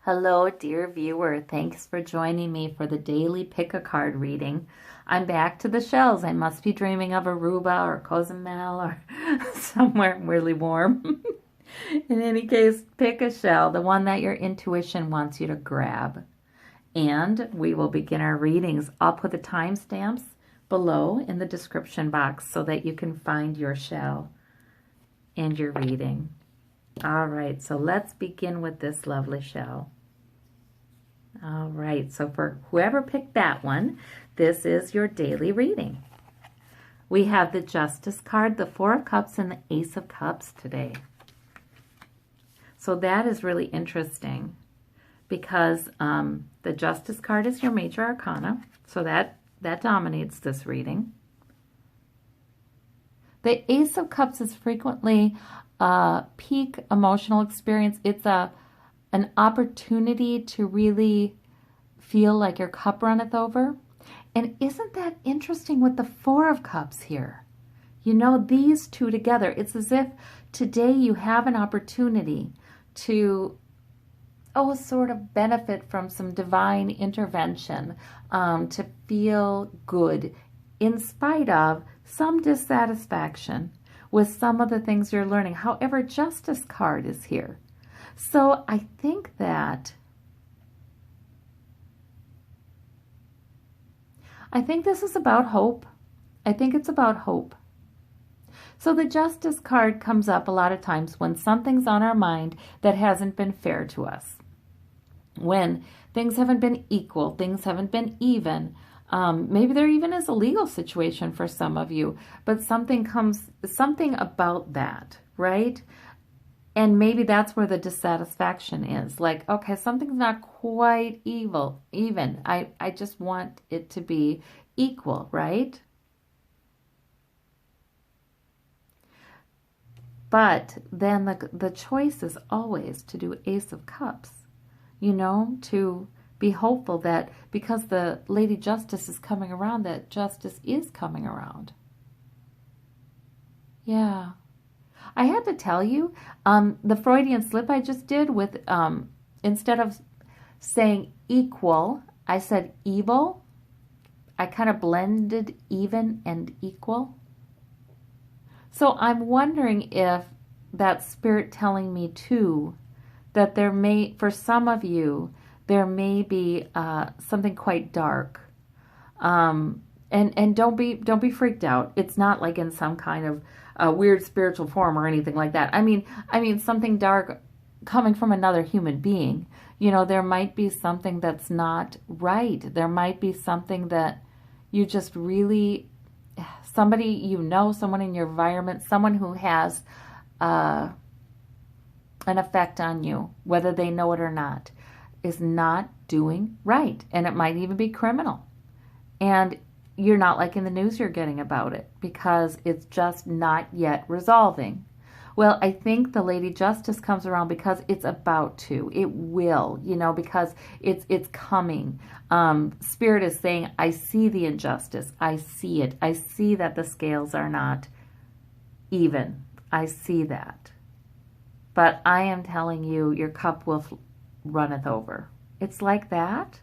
Hello, dear viewer. Thanks for joining me for the daily pick-a-card reading. I'm back to the shells. I must be dreaming of Aruba or Cozumel or somewhere really warm. In any case, pick a shell, the one that your intuition wants you to grab. And we will begin our readings. I'll put the timestamps below in the description box so that you can find your shell and your reading. All right, so let's begin with this lovely shell. All right, so for whoever picked that one, this is your daily reading. We have the Justice card, the Four of Cups, and the Ace of Cups today. So that is really interesting because the Justice card is your major arcana, so that dominates this reading. The Ace of Cups is frequently a peak emotional experience. It's an opportunity to really feel like your cup runneth over. And isn't that interesting with the Four of Cups here? You know, these two together, it's as if today you have an opportunity to, sort of benefit from some divine intervention, to feel good in spite of some dissatisfaction with some of the things you're learning. However, Justice card is here. So I think this is about hope. I think it's about hope. So the Justice card comes up a lot of times when something's on our mind that hasn't been fair to us. When things haven't been equal, things haven't been even. Maybe there even is a legal situation for some of you, but something about that, right? And maybe that's where the dissatisfaction is. Like, okay, something's not quite even. I just want it to be equal, right? But then the choice is always to do Ace of Cups, you know, to be hopeful that because the Lady Justice is coming around, that justice is coming around. Yeah. I had to tell you, the Freudian slip I just did with, instead of saying equal, I said evil. I kind of blended even and equal. So I'm wondering if that spirit telling me too, that there may, for some of you, there may be something quite dark. And don't be freaked out. It's not like in some kind of weird spiritual form or anything like that. I mean something dark coming from another human being. You know, there might be something that's not right. There might be something that you just really, somebody you know, someone in your environment, someone who has an effect on you, whether they know it or not, is not doing right. And it might even be criminal. And you're not liking the news you're getting about it because it's just not yet resolving. Well, I think the Lady Justice comes around because it's about to. It will, you know, because it's coming. Spirit is saying, I see the injustice. I see it. I see that the scales are not even. I see that. But I am telling you, your cup will runneth over. It's like that.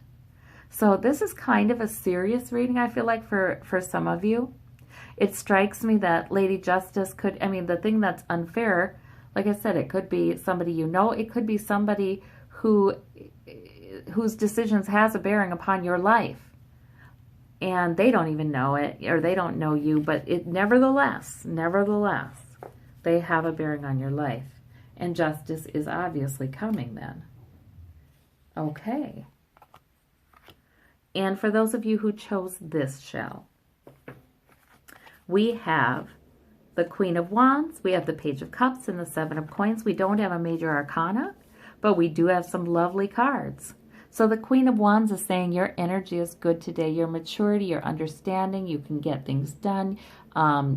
So this is kind of a serious reading, I feel like, for some of you. It strikes me that Lady Justice could, I mean, the thing that's unfair, like I said, it could be somebody you know. It could be somebody whose decisions has a bearing upon your life. And they don't even know it, or they don't know you, but it nevertheless, they have a bearing on your life. And justice is obviously coming then. Okay. And for those of you who chose this shell, we have the Queen of Wands, we have the Page of Cups, and the Seven of Coins. We don't have a major arcana, but we do have some lovely cards. So the Queen of Wands is saying your energy is good today, your maturity, your understanding, you can get things done,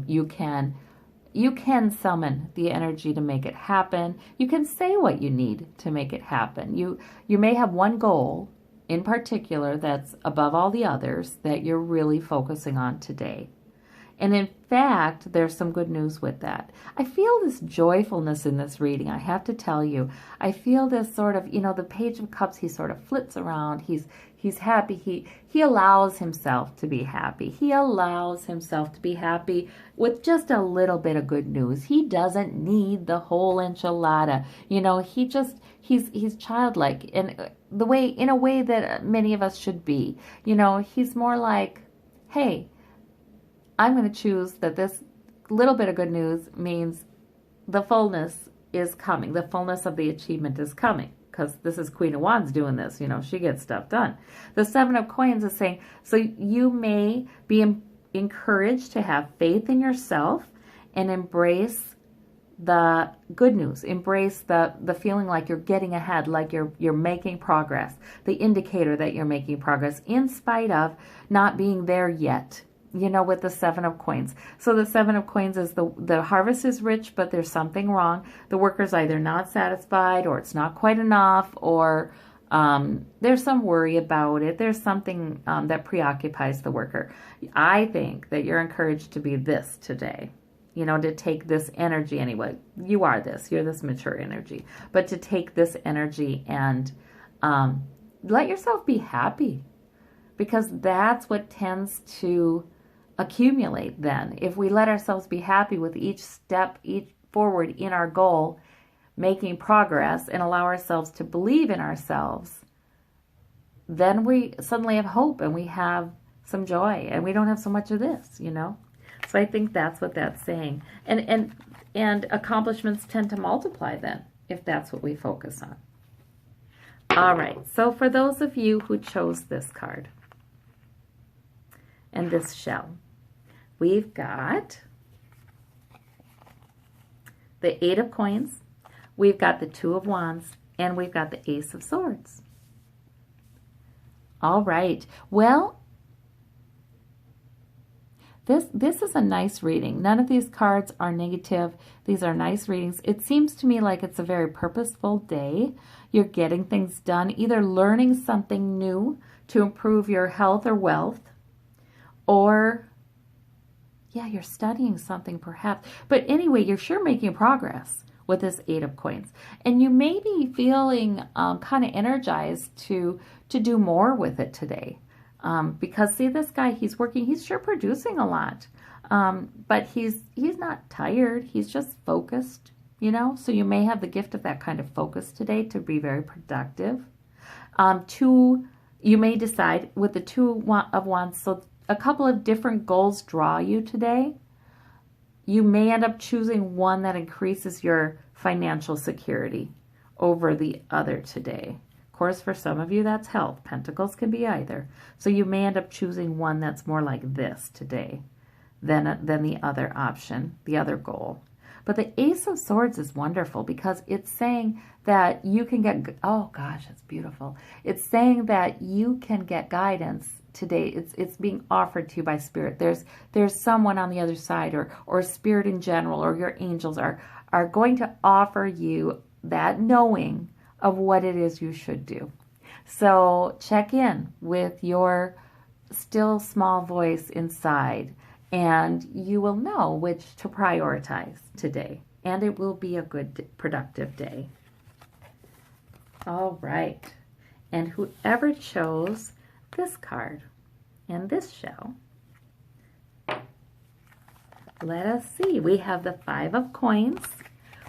you can summon the energy to make it happen. You can say what you need to make it happen. You may have one goal in particular that's above all the others that you're really focusing on today. And in fact, there's some good news with that. I feel this joyfulness in this reading, I have to tell you. I feel this sort of, the Page of Cups, he sort of flits around. He's happy. He allows himself to be happy. He allows himself to be happy with just a little bit of good news. He doesn't need the whole enchilada. He's childlike in a way that many of us should be. He's more like, hey, I'm going to choose that this little bit of good news means the fullness is coming. The fullness of the achievement is coming, because this is Queen of Wands doing this. She gets stuff done. The Seven of Coins is saying, so you may be encouraged to have faith in yourself and embrace the good news. Embrace the feeling like you're getting ahead, like you're making progress, the indicator that you're making progress in spite of not being there yet. With the Seven of Coins. So the Seven of Coins is the harvest is rich, but there's something wrong. The worker's either not satisfied, or it's not quite enough, or there's some worry about it. There's something that preoccupies the worker. I think that you're encouraged to be this today. To take this energy anyway. You are this. You're this mature energy. But to take this energy and let yourself be happy. Because that's what tends to accumulate then. If we let ourselves be happy with each step, each forward in our goal, making progress, and allow ourselves to believe in ourselves, then we suddenly have hope and we have some joy and we don't have so much of this, So I think that's what that's saying. And accomplishments tend to multiply then, if that's what we focus on. All right, so for those of you who chose this card and this shell, we've got the Eight of Coins, we've got the Two of Wands, and we've got the Ace of Swords. All right, well, this is a nice reading. None of these cards are negative. These are nice readings. It seems to me like it's a very purposeful day. You're getting things done, either learning something new to improve your health or wealth, or you're studying something perhaps. But anyway, you're sure making progress with this Eight of Coins. And you may be feeling kind of energized to do more with it today. Because see, this guy, he's working, he's sure producing a lot. But he's not tired. He's just focused, So you may have the gift of that kind of focus today to be very productive. You may decide with the Two of Wands, so a couple of different goals draw you today. You may end up choosing one that increases your financial security over the other today. Of course, for some of you, that's health. Pentacles can be either. So you may end up choosing one that's more like this today than the other option, the other goal. But the Ace of Swords is wonderful because it's saying that you can get, oh gosh, it's beautiful. It's saying that you can get guidance today. It's being offered to you by Spirit. There's someone on the other side, or Spirit in general, or your angels are going to offer you that knowing of what it is you should do. So check in with your still small voice inside, and you will know which to prioritize today. And it will be a good, productive day. All right. And whoever chose this card and this shell, let us see. We have the Five of Coins.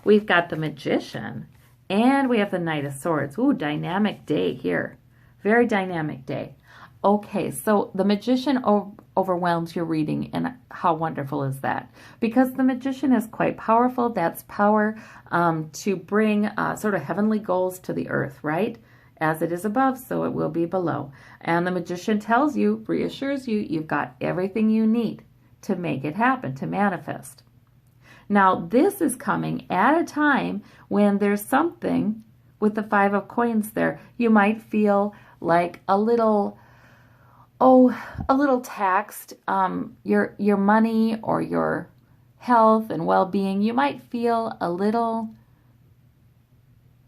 We've got the Magician. And we have the Knight of Swords. Ooh, dynamic day here. Very dynamic day. Okay, so the Magician overwhelms your reading, and how wonderful is that? Because the Magician is quite powerful. That's power to bring sort of heavenly goals to the earth, right? As it is above, so it will be below. And the Magician tells you, reassures you, you've got everything you need to make it happen, to manifest. Now, this is coming at a time when there's something with the Five of Coins there. You might feel like a little taxed. Your money or your health and well-being, you might feel a little,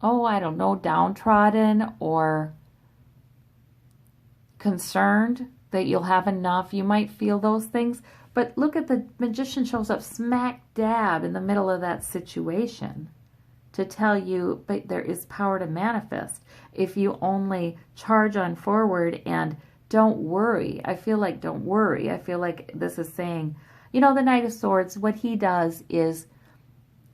I don't know, downtrodden or concerned that you'll have enough. You might feel those things, but look at the Magician shows up smack dab in the middle of that situation to tell you, but there is power to manifest if you only charge on forward and don't worry. I feel like don't worry. I feel like this is saying, you know, the Knight of Swords, what he does is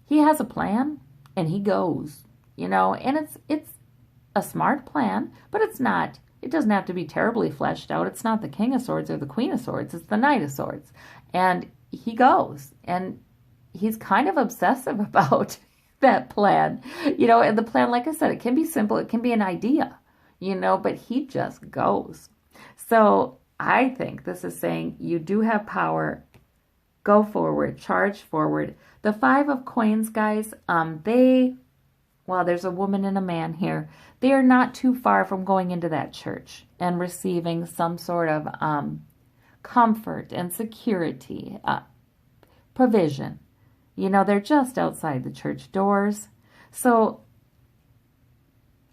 he has a plan and he goes, you know, and it's a smart plan, but it doesn't have to be terribly fleshed out. It's not the King of Swords or the Queen of Swords. It's the Knight of Swords. And he goes, and he's kind of obsessive about that plan, you know, and the plan, like I said, it can be simple. It can be an idea, you know, but he just goes. So I think this is saying you do have power. Go forward, charge forward. The Five of Coins, guys, well, there's a woman and a man here. They are not too far from going into that church and receiving some sort of comfort and security, provision. You know, they're just outside the church doors. So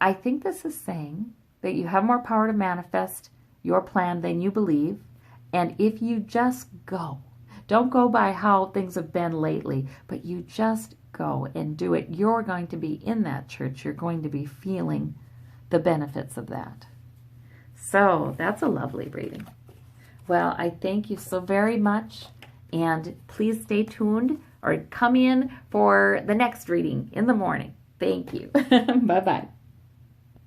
I think this is saying that you have more power to manifest your plan than you believe. And if you just go, don't go by how things have been lately, but you just go and do it. You're going to be in that church. You're going to be feeling the benefits of that. So that's a lovely reading. Well, I thank you so very much. And please stay tuned or come in for the next reading in the morning. Thank you. Bye-bye.